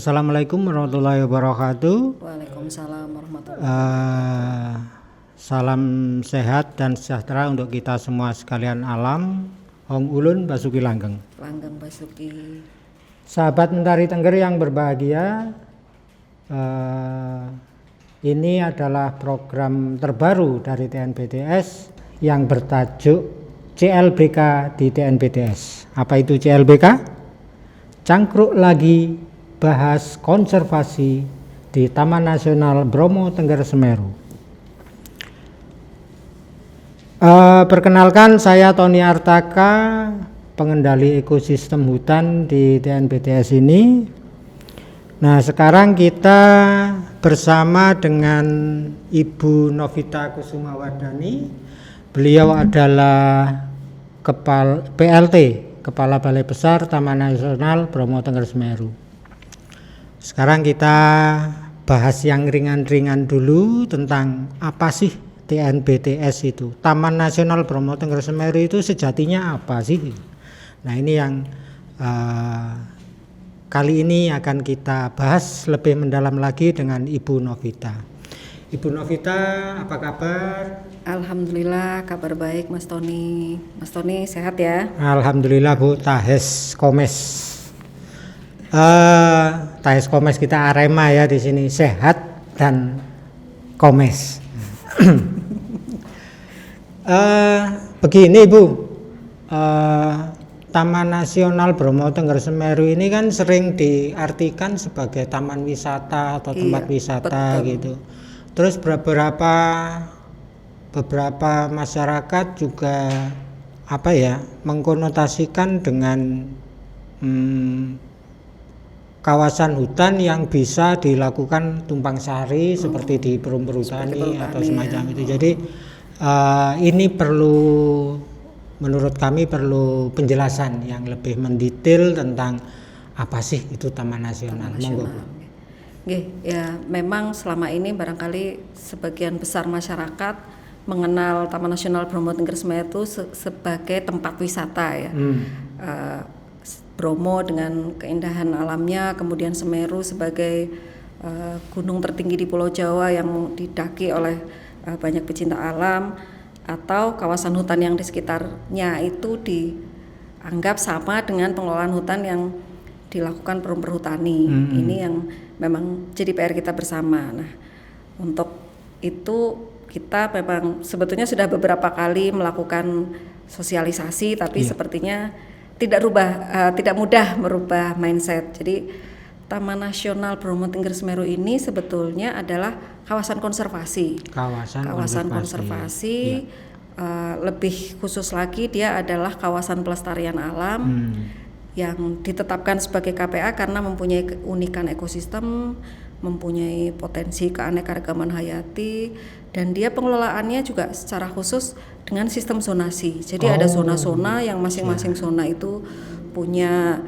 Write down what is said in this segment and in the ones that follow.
Assalamualaikum warahmatullahi wabarakatuh. Waalaikumsalam warahmatullahi wabarakatuh. Salam sehat dan sejahtera untuk kita semua sekalian alam. Hong Ulun Basuki Langgeng. Langgeng Basuki. Sahabat Mentari Tengger yang berbahagia, ini adalah program terbaru dari TNBTS yang bertajuk CLBK di TNBTS. Apa itu CLBK? Cangkruk lagi bahas konservasi di Taman Nasional Bromo Tengger Semeru. Perkenalkan, saya Tony Artaka, pengendali ekosistem hutan di TNBTS ini. Nah, sekarang kita bersama dengan Ibu Novita Kusumawardhani. Beliau adalah PLT, Kepala Balai Besar Taman Nasional Bromo Tengger Semeru. Sekarang kita bahas yang ringan-ringan dulu tentang apa sih TNBTS itu. Taman Nasional Bromo Tengger Semeru itu sejatinya apa sih? Nah, ini yang kali ini akan kita bahas lebih mendalam lagi dengan Ibu Novita. Ibu Novita, apa kabar? Alhamdulillah, kabar baik Mas Tony. Mas Tony sehat ya? Alhamdulillah Bu, Tahes Komes. Tahes Komes kita Arema ya di sini, sehat dan Komes. Begini Bu, Taman Nasional Bromo Tengger Semeru ini kan sering diartikan sebagai taman wisata atau tempat wisata betul. Gitu. Terus beberapa masyarakat juga mengkonotasikan dengan kawasan hutan yang bisa dilakukan tumpang sari seperti di Perum Perhutani atau semacam itu. Jadi ini menurut kami perlu penjelasan yang lebih mendetail tentang apa sih itu Taman Nasional. Monggo. Ya, memang selama ini barangkali sebagian besar masyarakat mengenal Taman Nasional Bromo Tengger Semeru itu sebagai tempat wisata ya. Bromo dengan keindahan alamnya, kemudian Semeru sebagai gunung tertinggi di Pulau Jawa yang didaki oleh banyak pecinta alam, atau kawasan hutan yang di sekitarnya itu dianggap sama dengan pengelolaan hutan yang dilakukan Perum Perhutani. Ini yang memang jadi PR kita bersama. Nah, untuk itu kita memang sebetulnya sudah beberapa kali melakukan sosialisasi, tapi sepertinya tidak mudah merubah mindset. Jadi Taman Nasional Bromo Tengger Semeru ini sebetulnya adalah kawasan konservasi. Kawasan konservasi. Ya. Lebih khusus lagi dia adalah kawasan pelestarian alam yang ditetapkan sebagai KPA karena mempunyai keunikan ekosistem, mempunyai potensi keanekaragaman hayati, dan dia pengelolaannya juga secara khusus dengan sistem zonasi. Jadi ada zona-zona yang masing-masing zona itu punya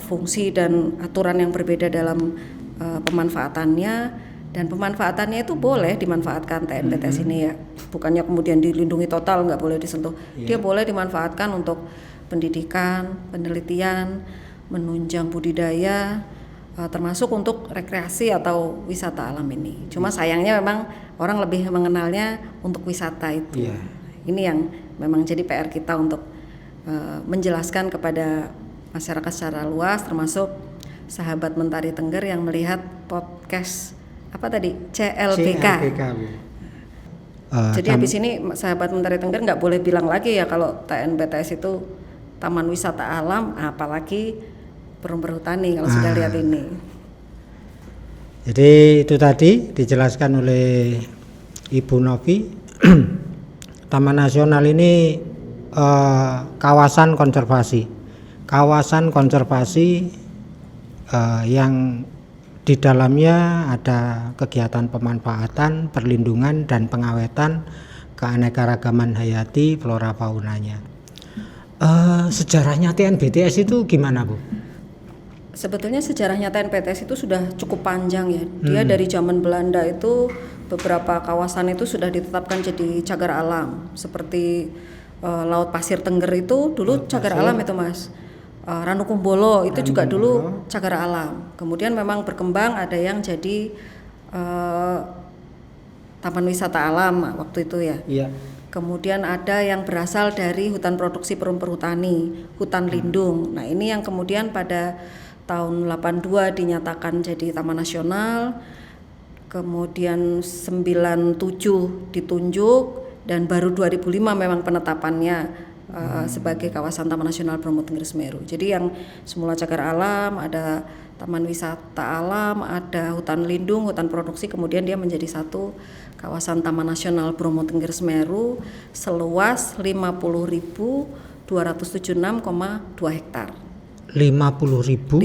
fungsi dan aturan yang berbeda dalam pemanfaatannya, dan pemanfaatannya itu boleh dimanfaatkan TNBTS ini ya. Bukannya kemudian dilindungi total, nggak boleh disentuh. Dia boleh dimanfaatkan untuk pendidikan, penelitian, menunjang budidaya, termasuk untuk rekreasi atau wisata alam ini. Cuma sayangnya memang orang lebih mengenalnya untuk wisata itu. Ini yang memang jadi PR kita untuk menjelaskan kepada masyarakat secara luas, termasuk sahabat Mentari Tengger yang melihat podcast CLBK. Jadi habis ini sahabat Mentari Tengger nggak boleh bilang lagi ya kalau TNBTS itu taman wisata alam, apalagi Perum Perhutani kalau sudah lihat ini. Jadi itu tadi dijelaskan oleh Ibu Novi. Taman Nasional ini kawasan konservasi yang di dalamnya ada kegiatan pemanfaatan, perlindungan dan pengawetan keanekaragaman hayati flora faunanya. Sejarahnya TNBTS itu gimana Bu? Sebetulnya sejarahnya TNBTS itu sudah cukup panjang ya. Dia dari zaman Belanda itu beberapa kawasan itu sudah ditetapkan jadi cagar alam. Seperti Laut Pasir Tengger itu dulu cagar alam itu Mas. Ranukumbolo itu juga dulu cagar alam. Kemudian memang berkembang, ada yang jadi taman wisata alam waktu itu ya. Iya. Kemudian ada yang berasal dari hutan produksi perhutani, hutan lindung. Nah, ini yang kemudian pada tahun 82 dinyatakan jadi taman nasional. Kemudian 97 ditunjuk dan baru 2005 memang penetapannya sebagai kawasan Taman Nasional Bromo Tengger Semeru. Jadi yang semula cagar alam, ada taman wisata alam, ada hutan lindung, hutan produksi, kemudian dia menjadi satu kawasan Taman Nasional Bromo Tengger Semeru seluas 50.276,2 hektar. 50.276,2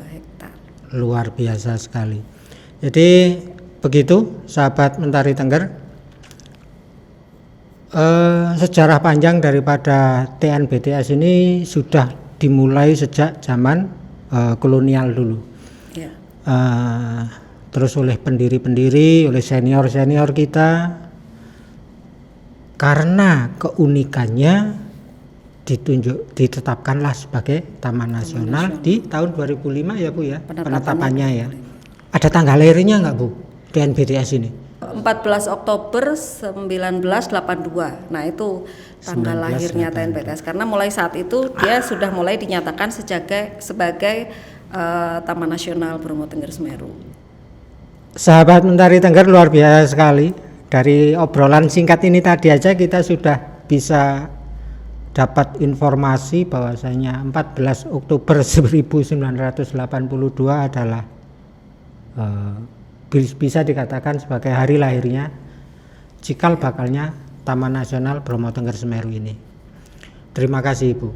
hektar. Luar biasa sekali. Jadi begitu sahabat Mentari Tengger, sejarah panjang daripada TNBTS ini sudah dimulai sejak zaman kolonial dulu. Ya. Terus oleh pendiri-pendiri, oleh senior-senior kita, karena keunikannya ditetapkanlah sebagai Taman Nasional di tahun 2005 ya Bu ya, penetapannya ya. Ada tanggal lahirnya nggak Bu TNBTS ini? 14 Oktober 1982. Nah, itu tanggal lahirnya TNBTS karena mulai saat itu dia sudah mulai dinyatakan sebagai Taman Nasional Bromo Tengger Semeru. Sahabat Mentari Tengger, luar biasa sekali. Dari obrolan singkat ini tadi aja kita sudah bisa dapat informasi bahwasanya 14 Oktober 1982 adalah bisa dikatakan sebagai hari lahirnya cikal bakalnya Taman Nasional Bromo Tengger Semeru ini. Terima kasih Ibu.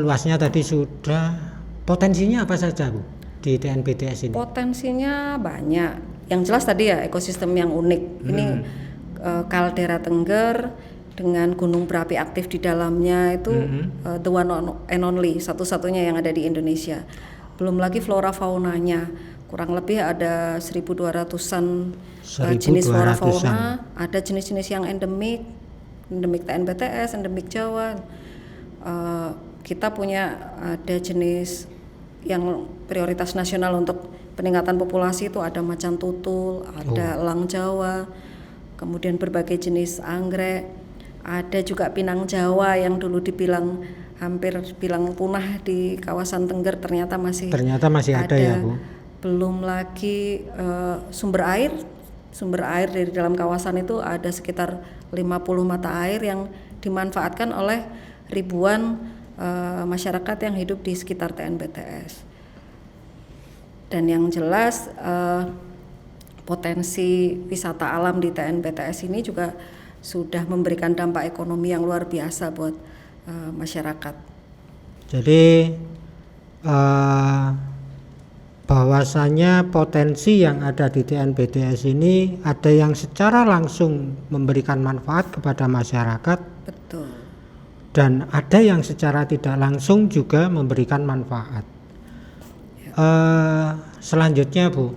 Luasnya tadi sudah, potensinya apa saja Bu di TNBTS ini? Potensinya banyak. Yang jelas tadi ya ekosistem yang unik. Ini kaldera Tengger dengan gunung berapi aktif di dalamnya itu the one and only, satu-satunya yang ada di Indonesia. Belum lagi flora faunanya. Kurang lebih ada 1.200-an jenis flora fauna, ada jenis-jenis yang endemik TNBTS, endemik Jawa. Kita punya ada jenis yang prioritas nasional untuk peningkatan populasi itu ada macan tutul, ada elang Jawa, kemudian berbagai jenis anggrek, ada juga pinang Jawa yang dulu dibilang hampir bilang punah di kawasan Tengger, ternyata masih ada ya Bu. Belum lagi sumber air dari dalam kawasan itu ada sekitar 50 mata air yang dimanfaatkan oleh ribuan masyarakat yang hidup di sekitar TNBTS. Dan yang jelas potensi wisata alam di TNBTS ini juga sudah memberikan dampak ekonomi yang luar biasa buat masyarakat. Jadi bahwasanya potensi yang ada di TNBTS ini ada yang secara langsung memberikan manfaat kepada masyarakat. Betul. Dan ada yang secara tidak langsung juga memberikan manfaat. Selanjutnya Bu,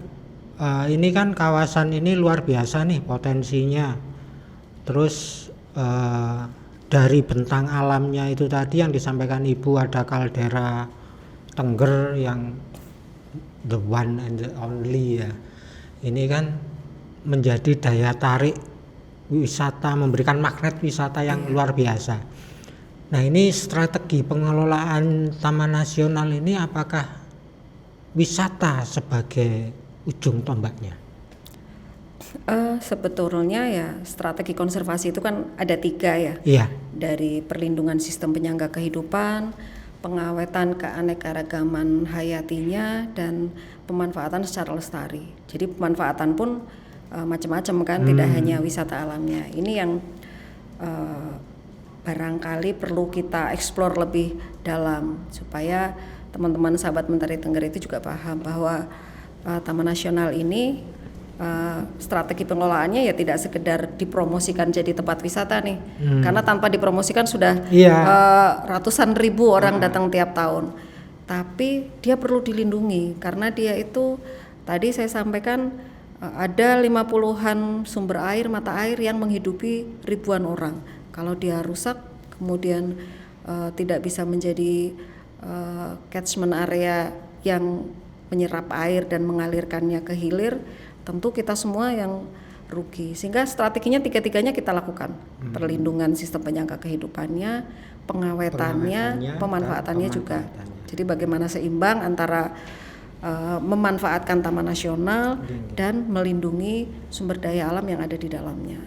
ini kan kawasan ini luar biasa nih potensinya. Terus dari bentang alamnya itu tadi yang disampaikan Ibu, ada kaldera Tengger yang the one and the only ya. Ini kan menjadi daya tarik wisata, memberikan magnet wisata yang luar biasa. Nah, ini strategi pengelolaan Taman Nasional ini apakah wisata sebagai ujung tombaknya? Sebetulnya ya strategi konservasi itu kan ada 3 ya. Iya. Dari perlindungan sistem penyangga kehidupan, pengawetan keanekaragaman hayatinya, dan pemanfaatan secara lestari. Jadi pemanfaatan pun macam-macam kan, tidak hanya wisata alamnya. Ini yang barangkali perlu kita eksplor lebih dalam supaya teman-teman sahabat Mentari Tengger itu juga paham bahwa Taman Nasional ini strategi pengelolaannya ya tidak sekedar dipromosikan jadi tempat wisata nih, karena tanpa dipromosikan sudah ratusan ribu orang datang tiap tahun. Tapi dia perlu dilindungi karena dia itu tadi saya sampaikan ada 50-an sumber air, mata air yang menghidupi ribuan orang. Kalau dia rusak kemudian tidak bisa menjadi catchment area yang menyerap air dan mengalirkannya ke hilir, tentu kita semua yang rugi. Sehingga strateginya tiga-tiganya kita lakukan. Perlindungan sistem penyangga kehidupannya, pengawetannya, pemanfaatannya juga. Jadi bagaimana seimbang antara memanfaatkan taman nasional dan melindungi sumber daya alam yang ada di dalamnya.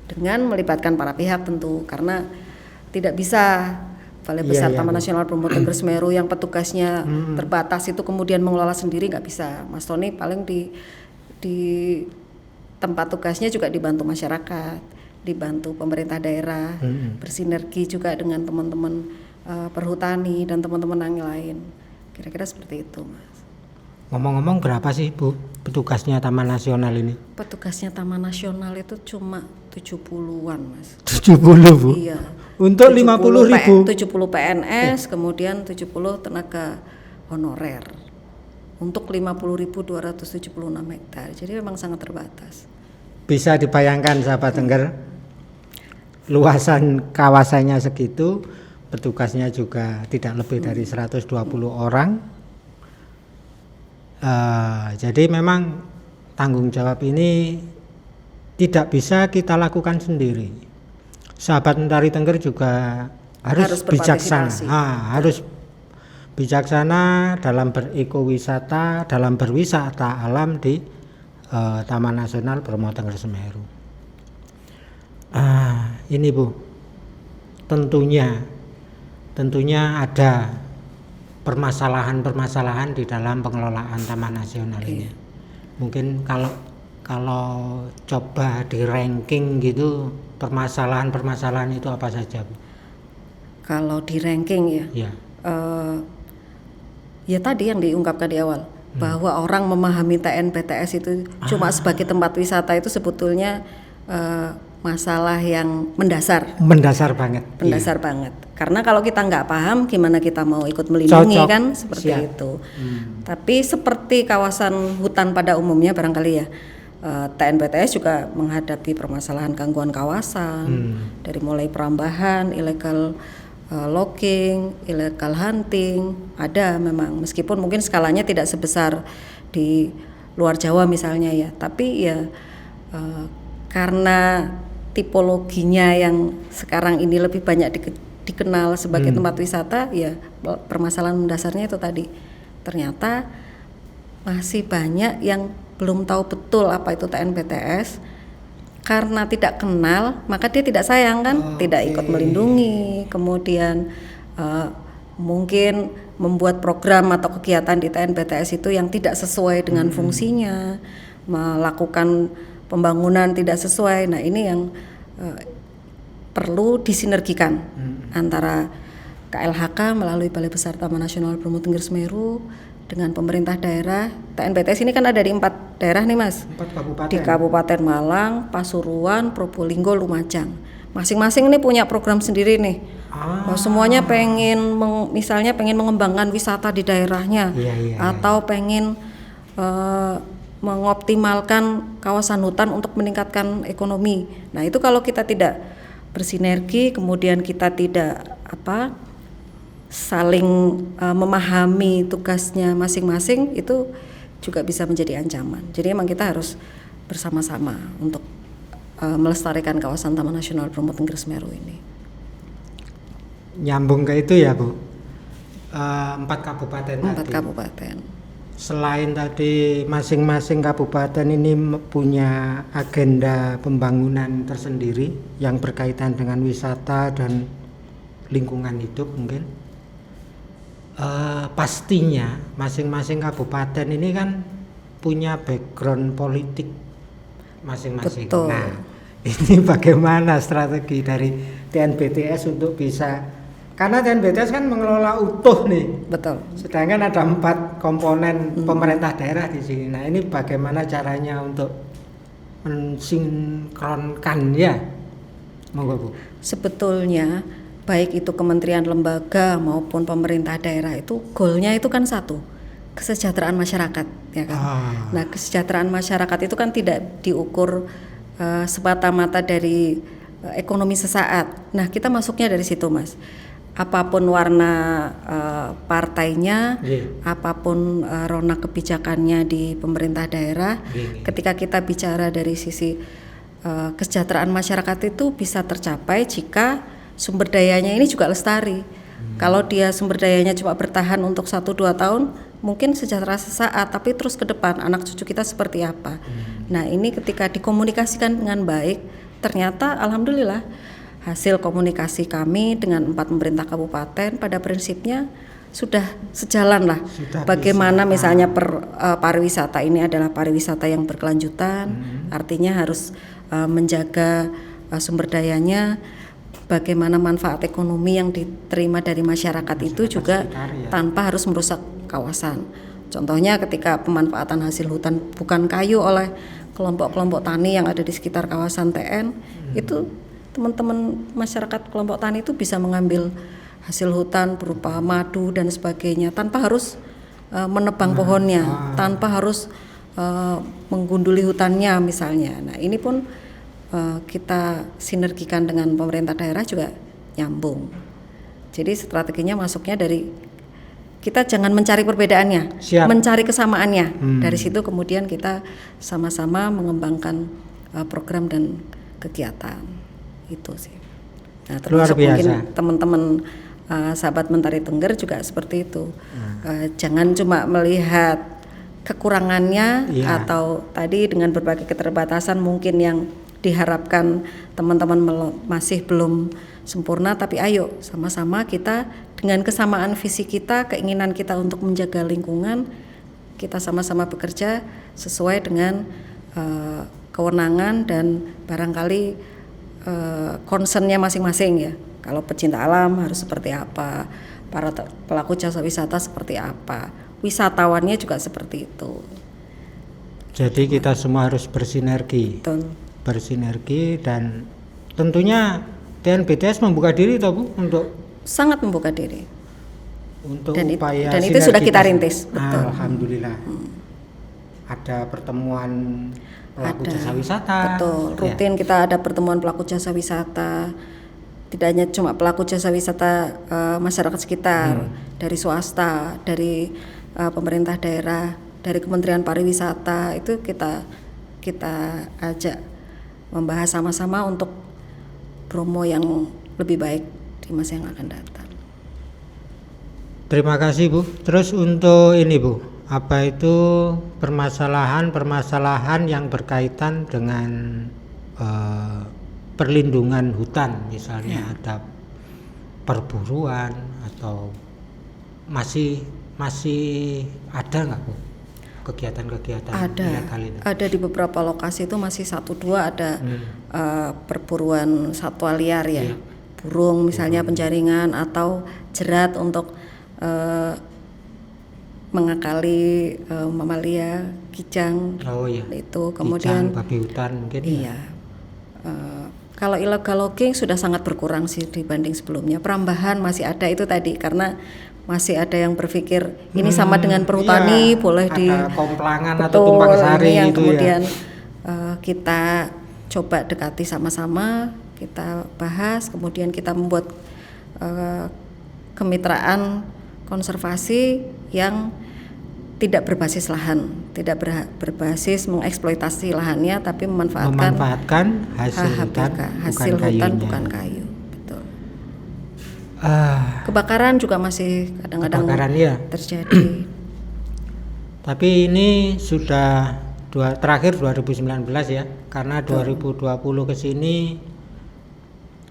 Dengan melibatkan para pihak tentu, karena tidak bisa Balai Besar Taman Nasional Bromo Tengger Semeru yang petugasnya terbatas itu kemudian mengelola sendiri, nggak bisa. Mas Tony paling di tempat tugasnya juga dibantu masyarakat, dibantu pemerintah daerah, bersinergi juga dengan teman-teman perhutani dan teman-teman yang lain. Kira-kira seperti itu, Mas. Ngomong-ngomong, berapa sih Bu petugasnya Taman Nasional ini? Petugasnya Taman Nasional itu cuma 70-an, Mas. 70 Bu? Iya. Untuk 50.000? 70 PNS, kemudian 70 tenaga honorer. Untuk 50.276 hektar. Jadi memang sangat terbatas. Bisa dibayangkan sahabat Tengger, luasan kawasannya segitu, petugasnya juga tidak lebih dari 120 orang. Jadi memang tanggung jawab ini tidak bisa kita lakukan sendiri. Sahabat Mentari Tengger juga harus bijaksana. Harus bijaksana dalam berekowisata, dalam berwisata alam di Taman Nasional Bromo Tengger Semeru. Ini Bu, tentunya ada permasalahan-permasalahan di dalam pengelolaan Taman Nasional ini. Mungkin kalau coba di ranking gitu, permasalahan-permasalahan itu apa saja, Bu? Kalau di ranking ya. Ya tadi yang diungkapkan di awal, bahwa orang memahami TNPTS itu cuma sebagai tempat wisata itu sebetulnya masalah yang mendasar banget. Karena kalau kita nggak paham, gimana kita mau ikut melindungi kan, seperti itu. Tapi seperti kawasan hutan pada umumnya barangkali ya, TNPTS juga menghadapi permasalahan gangguan kawasan, dari mulai perambahan, illegal logging, illegal hunting, ada memang, meskipun mungkin skalanya tidak sebesar di luar Jawa misalnya ya, tapi ya karena tipologinya yang sekarang ini lebih banyak dikenal sebagai tempat wisata, ya permasalahan mendasarnya itu tadi, ternyata masih banyak yang belum tahu betul apa itu TNPTS. Karena tidak kenal, maka dia tidak sayang kan, tidak ikut melindungi, kemudian mungkin membuat program atau kegiatan di TNPTS itu yang tidak sesuai dengan fungsinya, melakukan pembangunan tidak sesuai. Nah ini yang perlu disinergikan antara KLHK melalui Balai Besar Taman Nasional Bromo Tengger Semeru dengan pemerintah daerah. TNPTS ini kan ada di 4 daerah nih Mas. 4 kabupaten. Di Kabupaten Malang, Pasuruan, Probolinggo, Lumajang. Masing-masing ini punya program sendiri nih. Semuanya misalnya pengen mengembangkan wisata di daerahnya, atau pengen mengoptimalkan kawasan hutan untuk meningkatkan ekonomi. Nah itu kalau kita tidak bersinergi, kemudian kita tidak saling memahami tugasnya masing-masing, itu juga bisa menjadi ancaman. Jadi memang kita harus bersama-sama untuk melestarikan kawasan Taman Nasional Bromo Tengger Semeru ini. Nyambung ke itu ya Bu, 4 kabupaten. 4 kabupaten. Selain tadi masing-masing kabupaten ini punya agenda pembangunan tersendiri yang berkaitan dengan wisata dan lingkungan hidup mungkin. Pastinya masing-masing kabupaten ini kan punya background politik masing-masing. Betul. Nah, ini bagaimana strategi dari TNPTS untuk bisa, karena TNPTS kan mengelola utuh nih. Betul. Sedangkan ada 4 komponen pemerintah daerah di sini. Nah, ini bagaimana caranya untuk mensinkronkan ya? Monggo Bu. Sebetulnya baik itu kementerian lembaga maupun pemerintah daerah itu goalnya itu kan satu, kesejahteraan masyarakat ya kan. Nah kesejahteraan masyarakat itu kan tidak diukur semata-mata dari ekonomi sesaat. Nah kita masuknya dari situ Mas. apapun warna partainya, Nggih. apapun rona kebijakannya di pemerintah daerah, Nggih. ketika kita bicara dari sisi kesejahteraan masyarakat itu bisa tercapai jika sumber dayanya ini juga lestari. Kalau dia sumber dayanya cuma bertahan untuk 1-2 tahun, mungkin sejahtera sesaat, tapi terus ke depan anak cucu kita seperti apa. Nah, ini ketika dikomunikasikan dengan baik, ternyata alhamdulillah hasil komunikasi kami dengan 4 pemerintah kabupaten pada prinsipnya sudah sejalan lah. Sudah Bagaimana bisa. misalnya pariwisata ini adalah pariwisata yang berkelanjutan, artinya harus menjaga sumber dayanya. Bagaimana manfaat ekonomi yang diterima dari masyarakat itu juga sekitar, ya. tanpa harus merusak kawasan. Contohnya ketika pemanfaatan hasil hutan bukan kayu oleh kelompok-kelompok tani yang ada di sekitar kawasan TN, itu teman-teman masyarakat kelompok tani itu bisa mengambil hasil hutan berupa madu dan sebagainya tanpa harus menebang pohonnya, tanpa harus menggunduli hutannya misalnya. Nah, ini pun kita sinergikan dengan pemerintah daerah juga nyambung. Jadi strateginya masuknya dari kita jangan mencari perbedaannya, Siap. mencari kesamaannya. Dari situ kemudian kita sama-sama mengembangkan program dan kegiatan itu sih. Nah, Luar termasuk biasa. mungkin teman-teman sahabat Mentari Tengger juga seperti itu. Jangan cuma melihat kekurangannya Iya. atau tadi dengan berbagai keterbatasan mungkin yang diharapkan teman-teman masih belum sempurna, tapi ayo sama-sama kita dengan kesamaan visi kita, keinginan kita untuk menjaga lingkungan, kita sama-sama bekerja sesuai dengan kewenangan dan barangkali concernnya masing-masing ya. Kalau pecinta alam harus seperti apa, para pelaku jasa wisata seperti apa, wisatawannya juga seperti itu. Jadi kita semua harus bersinergi. Bersinergi dan tentunya TNBTS membuka diri toh Bu untuk sangat membuka diri. Untuk Dan upaya dan itu sudah kita rintis, betul. Alhamdulillah. Ada pertemuan pelaku jasa wisata. Betul, rutin kita ada pertemuan pelaku jasa wisata. Tidak hanya cuma pelaku jasa wisata masyarakat sekitar, dari swasta, dari pemerintah daerah, dari Kementerian Pariwisata, itu kita ajak membahas sama-sama untuk promo yang lebih baik di masa yang akan datang. Terima kasih Bu. Terus untuk ini Bu, apa itu permasalahan yang berkaitan dengan perlindungan hutan, misalnya ada perburuan atau masih ada nggak Bu kegiatan-kegiatan ilegal itu? Ada di beberapa lokasi itu masih 1-2 ada perburuan satwa liar ya, burung misalnya, penjaringan atau jerat untuk mengakali mamalia, kijang. Oh iya. Itu kemudian kijang, babi hutan mungkin. Iya. Kalau illegal logging sudah sangat berkurang sih dibanding sebelumnya. Perambahan masih ada itu tadi karena masih ada yang berpikir ini sama dengan perhutani, iya, boleh ada di Komplangan atau Tumpang Sari yang itu kemudian ya. Kita coba dekati sama-sama, kita bahas, kemudian kita membuat kemitraan konservasi yang tidak berbasis lahan, tidak berbasis mengeksploitasi lahannya, tapi memanfaatkan hasil hutan, bukan kayu. Betul. Kebakaran juga masih kadang-kadang terjadi. Tapi ini sudah terakhir 2019 ya, karena 2020 ke sini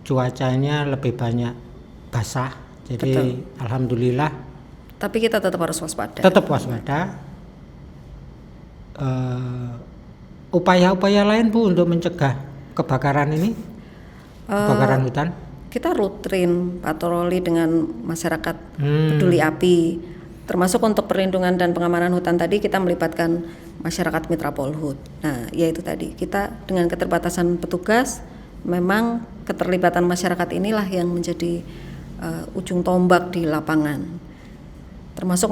cuacanya lebih banyak basah. Jadi alhamdulillah. Tapi kita tetap harus waspada. Tetap waspada. Upaya-upaya lain Bu untuk mencegah kebakaran ini, kebakaran hutan? Kita rutin patroli dengan masyarakat peduli api, termasuk untuk perlindungan dan pengamanan hutan tadi kita melibatkan masyarakat mitra Polhut. Nah, yaitu tadi kita dengan keterbatasan petugas, memang keterlibatan masyarakat inilah yang menjadi ujung tombak di lapangan. Termasuk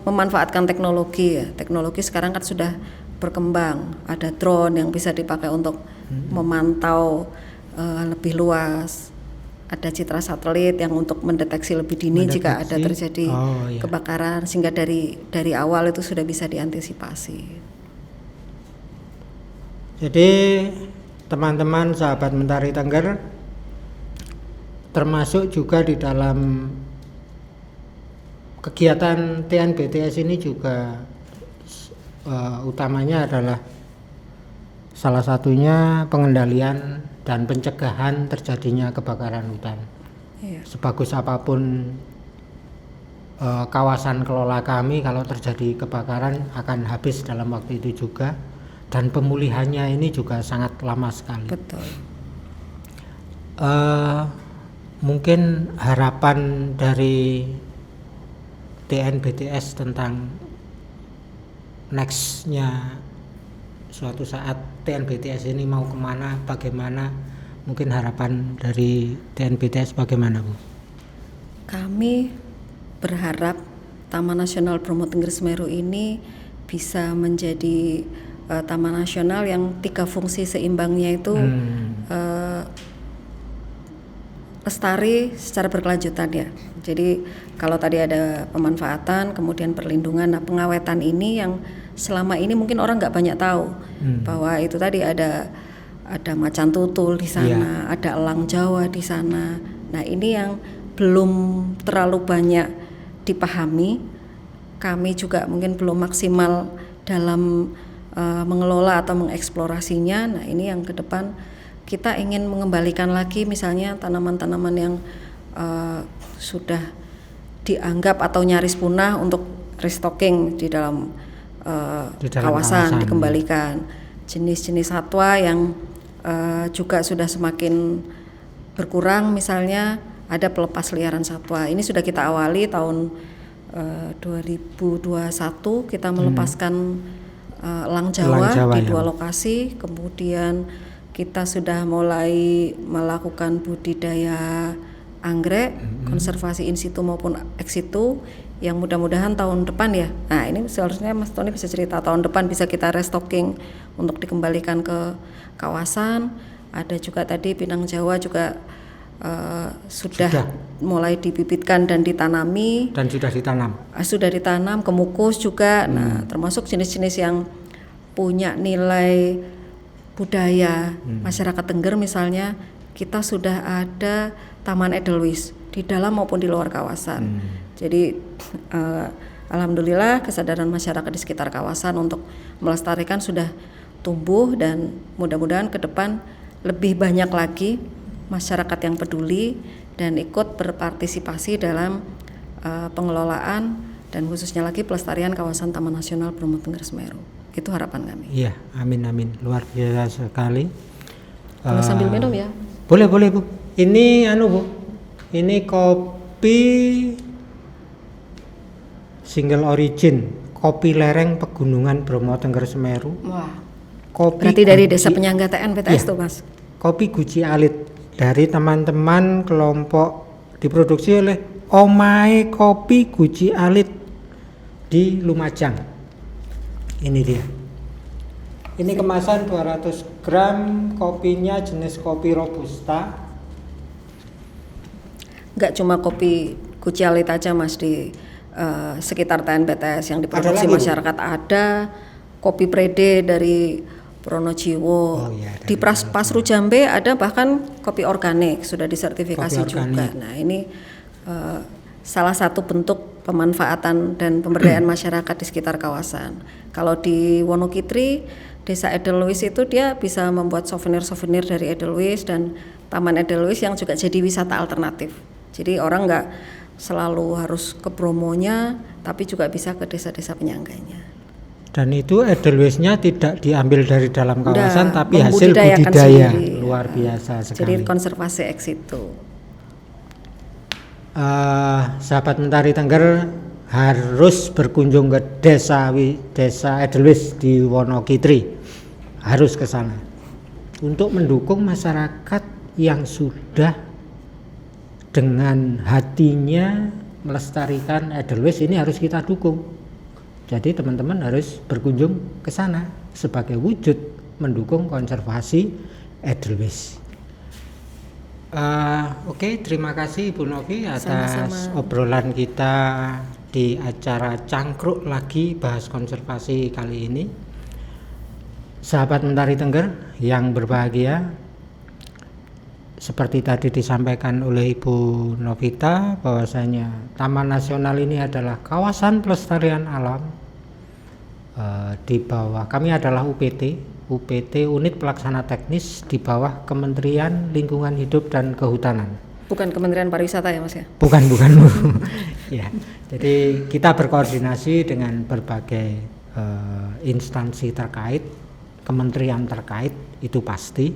memanfaatkan teknologi ya. Teknologi sekarang kan sudah berkembang, ada drone yang bisa dipakai untuk memantau lebih luas. ada citra satelit yang untuk mendeteksi lebih dini jika ada terjadi kebakaran, sehingga dari awal itu sudah bisa diantisipasi. Jadi teman-teman sahabat Mentari Tengger, termasuk juga di dalam kegiatan TNBTS ini juga utamanya adalah salah satunya pengendalian dan pencegahan terjadinya kebakaran hutan. Sebagus apapun kawasan kelola kami, kalau terjadi kebakaran akan habis dalam waktu itu juga, dan pemulihannya ini juga sangat lama sekali. Betul. Mungkin harapan dari TNBTS tentang nextnya suatu saat TNBTS ini mau kemana, bagaimana, mungkin harapan dari TNBTS bagaimana, Bu? Kami berharap Taman Nasional Bromo Tengger Semeru ini bisa menjadi taman nasional yang 3 fungsi seimbangnya itu lestari secara berkelanjutan ya. Jadi kalau tadi ada pemanfaatan, kemudian perlindungan, nah pengawetan ini yang selama ini mungkin orang nggak banyak tahu bahwa itu tadi ada macan tutul di sana, ada elang Jawa di sana. Nah ini yang belum terlalu banyak dipahami. Kami juga mungkin belum maksimal dalam mengelola atau mengeksplorasinya. Nah ini yang ke depan kita ingin mengembalikan lagi misalnya tanaman-tanaman yang sudah dianggap atau nyaris punah untuk restocking di dalam kawasan dikembalikan. Jenis-jenis satwa yang juga sudah semakin berkurang, misalnya ada pelepas liaran satwa. Ini sudah kita awali tahun 2021 kita melepaskan elang Jawa di 2 lokasi. Kemudian kita sudah mulai melakukan budidaya anggrek, konservasi in situ maupun ex situ, yang mudah-mudahan tahun depan ya. Nah ini seharusnya Mas Tony bisa cerita, tahun depan bisa kita restocking untuk dikembalikan ke kawasan. Ada juga tadi pinang Jawa juga sudah mulai dibibitkan dan ditanami. Dan sudah ditanam. Sudah ditanam, kemukus juga. Nah termasuk jenis-jenis yang punya nilai budaya masyarakat Tengger, misalnya kita sudah ada Taman Edelweiss di dalam maupun di luar kawasan. Jadi alhamdulillah kesadaran masyarakat di sekitar kawasan untuk melestarikan sudah tumbuh, dan mudah-mudahan ke depan lebih banyak lagi masyarakat yang peduli dan ikut berpartisipasi dalam pengelolaan dan khususnya lagi pelestarian kawasan Taman Nasional Bromo Tengger Semeru. Itu harapan kami. Iya, amin, luar biasa sekali. Boleh sambil minum ya? Boleh Bu. Ini Bu, ini kopi single origin, kopi lereng pegunungan Bromo Tengger Semeru. Wah. Kopi berarti dari desa penyangga TNBTS tuh Mas. Kopi Guci Alit dari teman-teman kelompok, diproduksi oleh Omae Kopi Guci Alit di Lumajang. Ini dia. Ini kemasan 200 gram, kopinya jenis kopi Robusta. Enggak cuma kopi Guci Alit aja Mas di sekitar TNBTS yang diproduksi masyarakat. Ada kopi Prede dari Pronojiwo, di Pasru Jambe ada bahkan kopi organik sudah disertifikasi juga. Nah ini salah satu bentuk pemanfaatan dan pemberdayaan masyarakat di sekitar kawasan. Kalau di Wonokitri, Desa Edelweiss itu dia bisa membuat souvenir-souvenir dari Edelweiss dan Taman Edelweiss yang juga jadi wisata alternatif. Jadi orang nggak selalu harus ke Bromonya, tapi juga bisa ke desa-desa penyangganya. Dan itu Edelweiss-nya tidak diambil dari dalam kawasan, tapi hasil budidaya sendiri. Luar biasa sekali. Jadi konservasi ex situ. Sahabat Mentari Tengger harus berkunjung ke desa Edelweiss di Wonokitri, harus ke sana untuk mendukung masyarakat yang sudah dengan hatinya melestarikan Edelweiss. Ini harus kita dukung. Jadi teman-teman harus berkunjung ke sana sebagai wujud mendukung konservasi Edelweiss. Oke, terima kasih Ibu Novi atas Sama-sama. obrolan kita di acara Cangkruk Lagi Bahas Konservasi kali ini. Sahabat Mentari Tengger yang berbahagia, seperti tadi disampaikan oleh Ibu Novita bahwasanya Taman Nasional ini adalah kawasan pelestarian alam. Di bawah kami adalah UPT Unit Pelaksana Teknis di bawah Kementerian Lingkungan Hidup dan Kehutanan. Bukan Kementerian Pariwisata ya Mas ya? Bukan Bu. Ya, jadi kita berkoordinasi dengan berbagai instansi terkait, kementerian terkait itu pasti.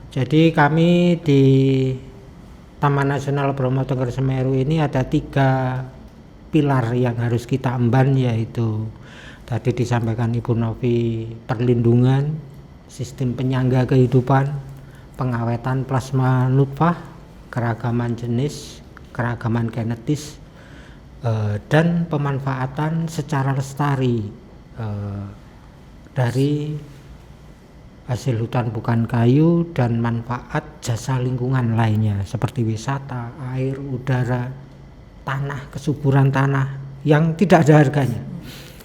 Jadi kami di Taman Nasional Bromo Tengger Semeru ini ada 3 pilar yang harus kita emban, yaitu tadi disampaikan Ibu Novi, perlindungan, sistem penyangga kehidupan, pengawetan plasma nutfah, keragaman jenis, keragaman genetis, dan pemanfaatan secara lestari dari hasil hutan bukan kayu dan manfaat jasa lingkungan lainnya seperti wisata, air, udara, tanah, kesuburan tanah yang tidak ada harganya.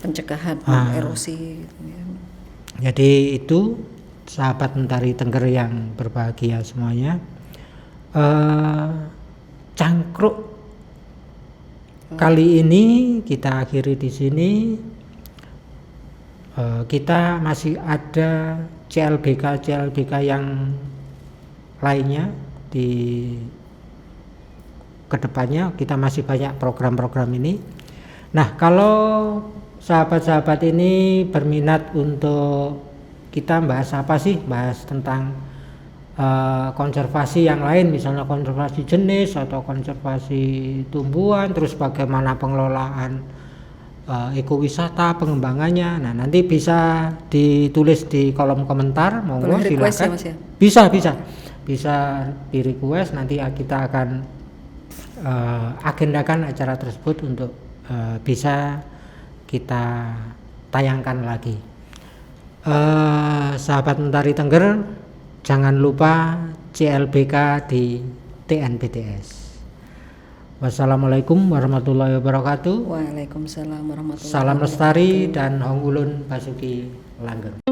Pencegahan erosi gitu ya. Jadi itu sahabat Mentari Tengger yang berbahagia semuanya, cangkruk kali ini kita akhiri di sini. Kita masih ada CLBK yang lainnya di kedepannya, kita masih banyak program-program ini. Nah, kalau sahabat-sahabat ini berminat untuk kita bahas apa sih, bahas tentang konservasi yang lain, misalnya konservasi jenis atau konservasi tumbuhan, terus bagaimana pengelolaan ekowisata, pengembangannya. Nah, nanti bisa ditulis di kolom komentar, monggo silakan. Ya, Mas ya? Bisa di request, nanti kita akan agendakan acara tersebut untuk bisa kita tayangkan lagi. Sahabat Mentari Tengger, jangan lupa CLBK di TNBTS. Wassalamualaikum warahmatullahi wabarakatuh. Waalaikumsalam warahmatullahi wabarakatuh. Salam lestari dan Hong Ulun Basuki Langgeng.